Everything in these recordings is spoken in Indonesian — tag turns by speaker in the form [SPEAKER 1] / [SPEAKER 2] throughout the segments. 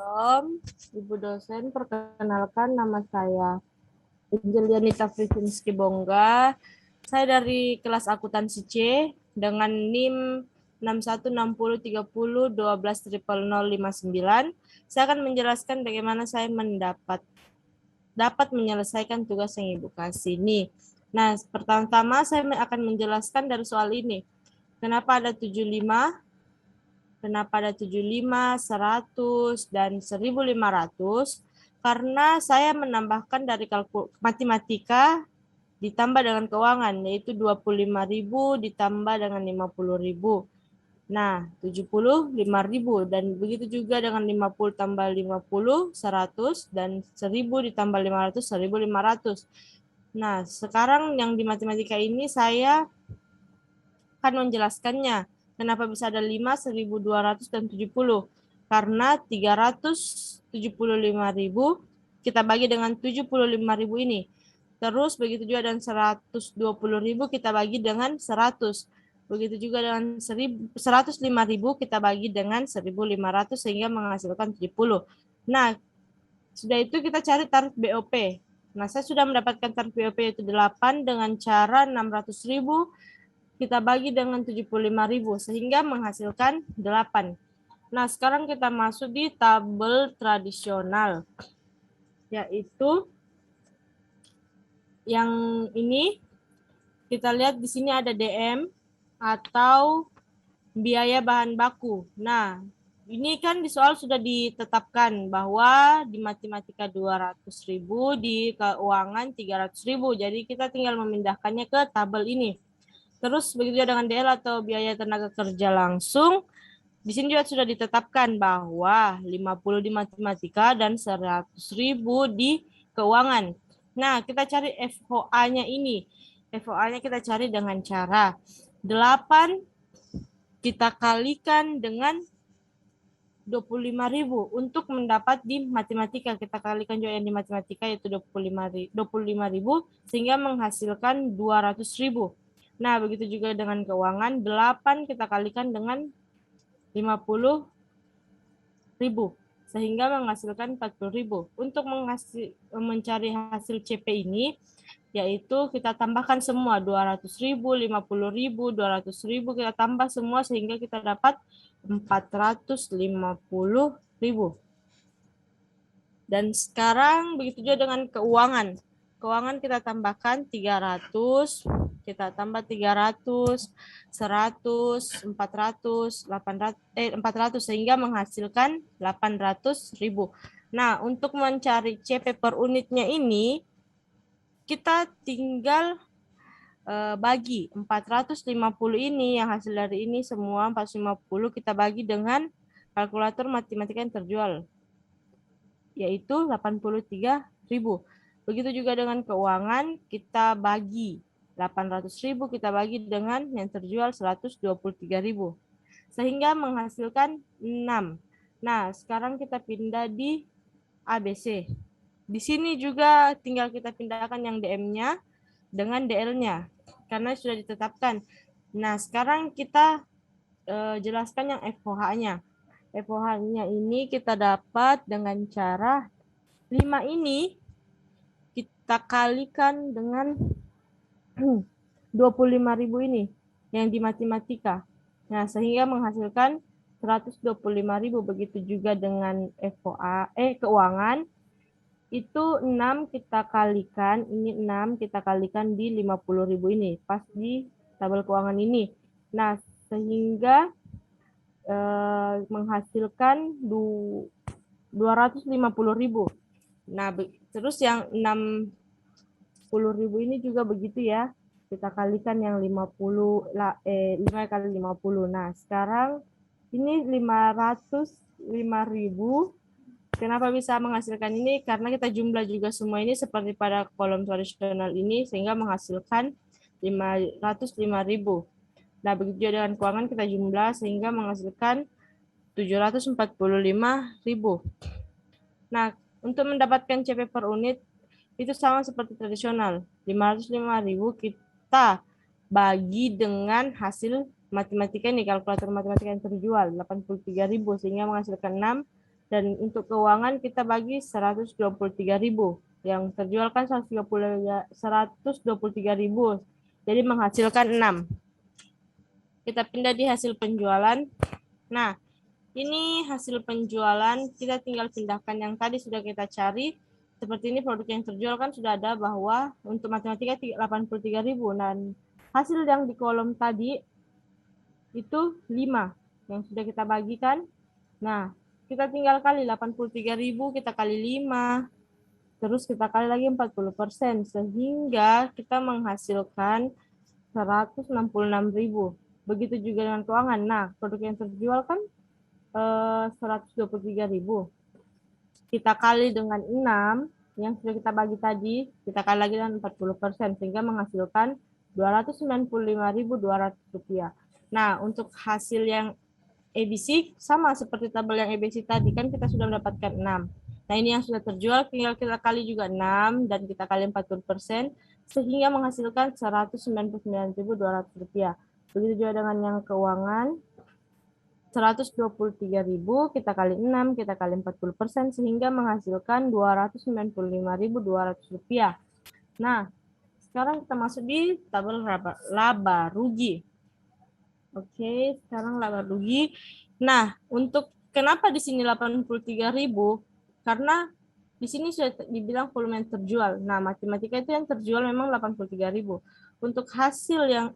[SPEAKER 1] Shalom, Ibu dosen. Perkenalkan, nama saya Injelianita Frisinski Bongga. Saya dari kelas akuntansi C dengan NIM 616030120059. Saya akan menjelaskan bagaimana saya dapat menyelesaikan tugas yang Ibu kasih ini. Nah, pertama-tama saya akan menjelaskan dari soal ini. Kenapa ada 75? Kenapa ada 75, 100, dan 1500? Karena saya menambahkan dari matematika ditambah dengan keuangan, yaitu 25.000 ditambah dengan 50.000. Nah, 75.000, dan begitu juga dengan 50 tambah 50, 100, dan 1000 ditambah 500, 1500. Nah, sekarang yang di matematika ini saya akan menjelaskannya. Kenapa bisa ada 5, 1200, dan 70? Karena 375.000 kita bagi dengan 75.000 ini. Terus begitu juga dengan 120.000 kita bagi dengan 100. Begitu juga dengan 105.000 kita bagi dengan 1.500 sehingga menghasilkan 70. Nah, sudah itu kita cari tarif BOP. Nah, saya sudah mendapatkan tarif BOP yaitu 8 dengan cara 600.000 kita bagi dengan 75.000 sehingga menghasilkan 8. Nah, sekarang kita masuk di tabel tradisional, yaitu yang ini kita lihat di sini ada DM atau biaya bahan baku. Nah, ini kan di soal sudah ditetapkan bahwa di matematika 200.000, di keuangan 300.000. Jadi kita tinggal memindahkannya ke tabel ini. Terus begitu dengan DL atau biaya tenaga kerja langsung, di sini juga sudah ditetapkan bahwa 50 di matematika dan 100.000 di keuangan. Nah, kita cari FOA-nya ini. FOA-nya kita cari dengan cara 8 kita kalikan dengan 25.000 untuk mendapat di matematika. Kita kalikan juga yang di matematika yaitu 25.000 sehingga menghasilkan 200.000. Nah, begitu juga dengan keuangan, 8 kita kalikan dengan 50.000 sehingga menghasilkan 40.000. Untuk mencari hasil CP ini, yaitu kita tambahkan semua 200.000, 50.000, 200.000, kita tambah semua sehingga kita dapat 450.000. Dan sekarang begitu juga dengan keuangan. Keuangan kita tambahkan 300, kita tambah 300, 100, 400, 400 sehingga menghasilkan 800.000. Nah, untuk mencari CP per unitnya ini kita tinggal bagi 450 ini yang hasil dari ini semua 450 kita bagi dengan kalkulator matematika yang terjual, yaitu 83.000. Begitu juga dengan keuangan, kita bagi 800.000 kita bagi dengan yang terjual 123.000 sehingga menghasilkan 6. Nah, sekarang kita pindah di ABC. Di sini juga tinggal kita pindahkan yang DM-nya dengan DL-nya karena sudah ditetapkan. Nah, sekarang kita jelaskan yang FOH-nya. FOH-nya ini kita dapat dengan cara 5 ini kita kalikan dengan 25.000 ini yang di matematika. Nah, sehingga menghasilkan 125.000. Begitu juga dengan keuangan. Itu 6 kita kalikan, ini 6 kita kalikan di 50.000 ini, pas di tabel keuangan ini. Nah, sehingga menghasilkan 250.000. Nah, terus yang 60.000 ini juga begitu ya. Kita kalikan yang 5 kali 50. Nah, sekarang ini 505.000. Kenapa bisa menghasilkan ini? Karena kita jumlah juga semua ini seperti pada kolom tradisional ini sehingga menghasilkan 505.000. Nah, begitu juga dengan keuangan kita jumlah sehingga menghasilkan 745.000. Nah, untuk mendapatkan CP per unit itu sama seperti tradisional. 505.000 kita bagi dengan hasil matematika ini, kalkulator matematika yang terjual 83.000 sehingga menghasilkan 6. Dan untuk keuangan kita bagi 123.000. Yang terjual kan 123.000. Jadi menghasilkan 6. Kita pindah di hasil penjualan. Nah, ini hasil penjualan, kita tinggal pindahkan yang tadi sudah kita cari. Seperti ini produk yang terjual kan sudah ada bahwa untuk matematika 83.000. Dan hasil yang di kolom tadi itu 5 yang sudah kita bagikan. Nah, kita tinggal kali 83.000, kita kali 5. Terus kita kali lagi 40%, sehingga kita menghasilkan 166.000. Begitu juga dengan keuangan. Nah, produk yang terjual kan 123.000. Kita kali dengan 6 yang sudah kita bagi tadi, kita kali lagi dengan 40%, sehingga menghasilkan Rp295.200. Nah, untuk hasil yang ABC sama seperti tabel yang ABC tadi, kan kita sudah mendapatkan 6. Nah, ini yang sudah terjual, tinggal kita kali juga 6, dan kita kali 40%, sehingga menghasilkan Rp199.200. Begitu juga dengan yang keuangan, 123.000, kita kali 6, kita kali 40%, sehingga menghasilkan Rp295.200. Nah, sekarang kita masuk di tabel laba rugi. Oke, sekarang laba rugi. Nah, untuk kenapa di sini 83.000? Karena di sini sudah dibilang volume yang terjual. Nah, matematika itu yang terjual memang 83.000. Untuk hasil yang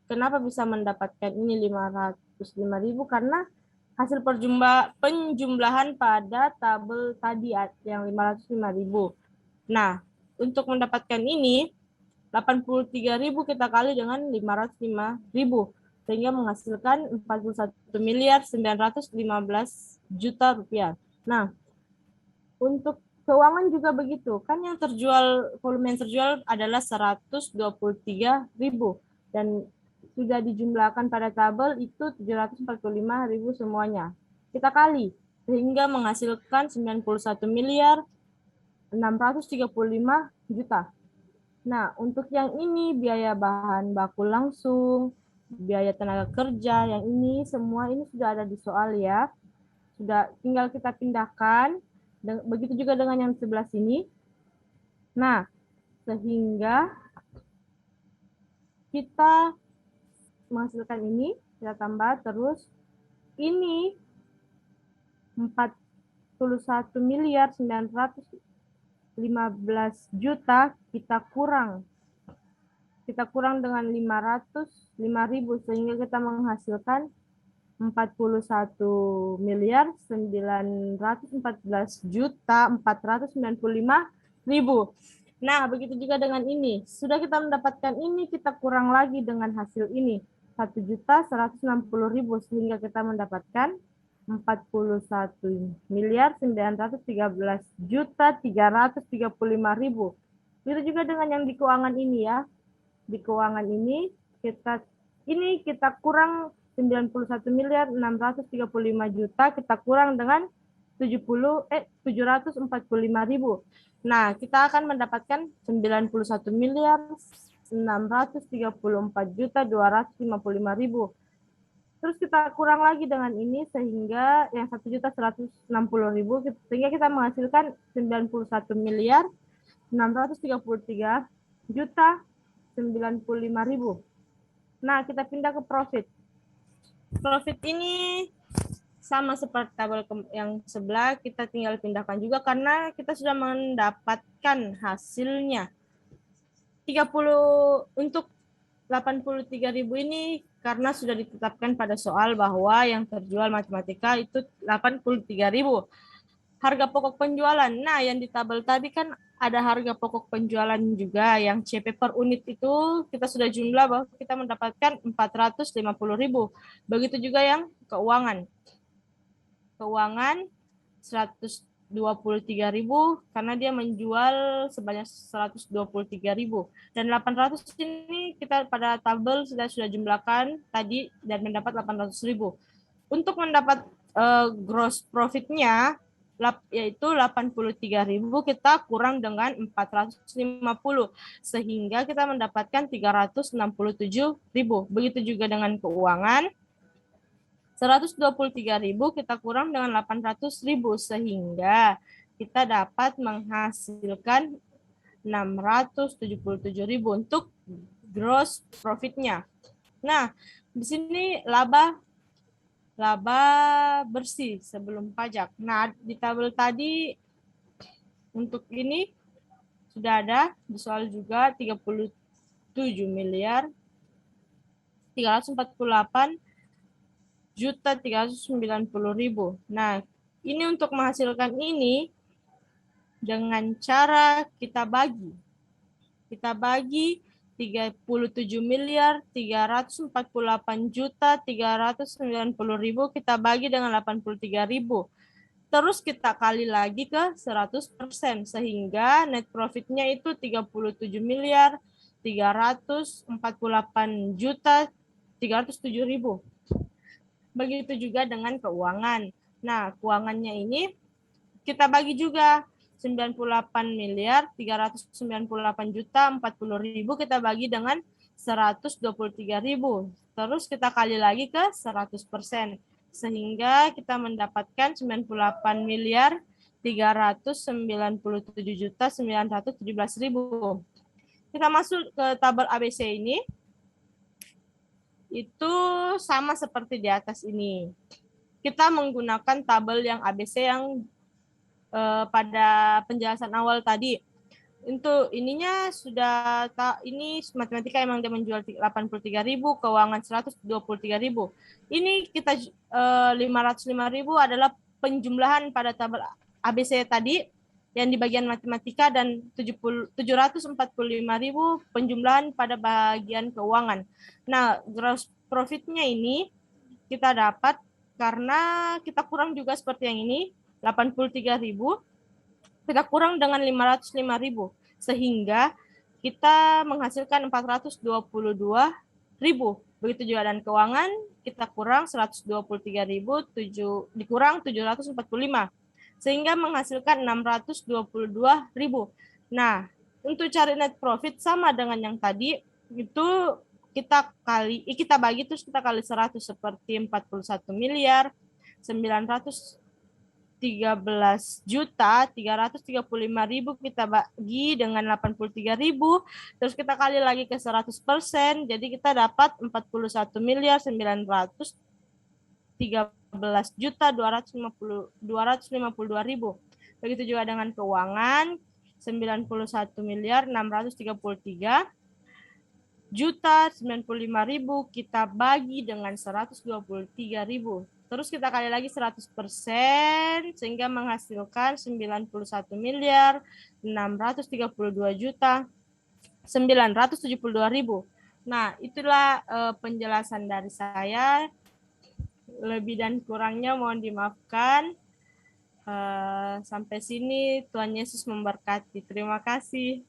[SPEAKER 1] kenapa bisa mendapatkan ini 505.000? Karena hasil penjumlahan pada tabel tadi yang 505.000. Nah, untuk mendapatkan ini 83.000 kita kali dengan 505.000, sehingga menghasilkan 41.915 juta. Nah, untuk keuangan juga begitu. Kan yang terjual, volume yang terjual adalah 123.000 dan sudah dijumlahkan pada tabel itu 745.000 semuanya. Kita kali sehingga menghasilkan 91.635 juta. Nah, untuk yang ini biaya bahan baku langsung, biaya tenaga kerja, yang ini semua ini sudah ada di soal ya. Sudah tinggal kita pindahkan. Begitu juga dengan yang sebelah sini. Nah, sehingga kita menghasilkan ini, kita tambah terus ini 41.915 juta kita kurang dengan 505.000, sehingga kita menghasilkan 41.914.495.000. Nah, begitu juga dengan ini. Sudah kita mendapatkan ini, kita kurang lagi dengan hasil ini. 1.160.000, sehingga kita mendapatkan 41.913.335.000. Itu juga dengan yang di keuangan ini ya. Di keuangan ini kita kurang 91.635 juta, kita kurang dengan 745.000. Nah, kita akan mendapatkan 91.634.255.000. Terus kita kurang lagi dengan ini, sehingga yang 1.160.000, sehingga kita menghasilkan 91.633.095.000. Nah, kita pindah ke profit. Profit ini sama seperti tabel yang sebelah, kita tinggal pindahkan juga karena kita sudah mendapatkan hasilnya. 30 untuk 83.000 ini karena sudah ditetapkan pada soal bahwa yang terjual matematika itu 83.000. Harga pokok penjualan. Nah, yang di tabel tadi kan ada harga pokok penjualan juga, yang CP per unit itu kita sudah jumlah bahwa kita mendapatkan 450.000. Begitu juga yang keuangan. Keuangan 123.000 karena dia menjual sebanyak 123.000. Dan 800 ini kita pada tabel sudah jumlahkan tadi dan mendapat 800.000. Untuk mendapat gross profit-nya yaitu 83.000, kita kurang dengan 450 sehingga kita mendapatkan 367.000. Begitu juga dengan keuangan 123.000 kita kurang dengan 800.000 sehingga kita dapat menghasilkan 677.000 untuk gross profitnya. Nah, di sini laba bersih sebelum pajak. Nah, di tabel tadi untuk ini sudah ada di soal juga 37.348.390.000. Nah, ini untuk menghasilkan ini dengan cara kita bagi. Kita bagi 37.348.390.000 kita bagi dengan 83.000. Terus kita kali lagi ke 100% sehingga net profitnya itu 37.348.307.000. Begitu juga dengan keuangan. Nah, keuangannya ini kita bagi juga 98.398.040.000 kita bagi dengan 123.000. Terus kita kali lagi ke 100%. Sehingga kita mendapatkan 98.397.917.000. Kita masuk ke tabel ABC ini. Itu sama seperti di atas ini. Kita menggunakan tabel yang ABC yang pada penjelasan awal tadi. Untuk ininya sudah ini matematika emang dia menjual 83.000, keuangan 123.000. Ini kita 505.000 adalah penjumlahan pada tabel ABC tadi yang di bagian matematika dan 745.000 penjumlahan pada bagian keuangan. Nah, gross profitnya ini kita dapat karena kita kurang juga seperti yang ini 83.000 kita kurang dengan 505.000 sehingga kita menghasilkan 422.000. Begitu juga dan keuangan kita kurang 123.000 dikurang 745 sehingga menghasilkan 622.000. Nah, untuk cari net profit sama dengan yang tadi itu kita bagi terus kita kali 100 seperti 41.913.335.000 kita bagi dengan 83.000 terus kita kali lagi ke 100% jadi kita dapat 41.913.252.000. Begitu juga dengan keuangan 91.933.095.000 kita bagi dengan 123.000. Terus kita kali lagi 100% sehingga menghasilkan 91.632.972.000. Nah, itulah penjelasan dari saya. Lebih dan kurangnya mohon dimaafkan. Sampai sini Tuhan Yesus memberkati. Terima kasih.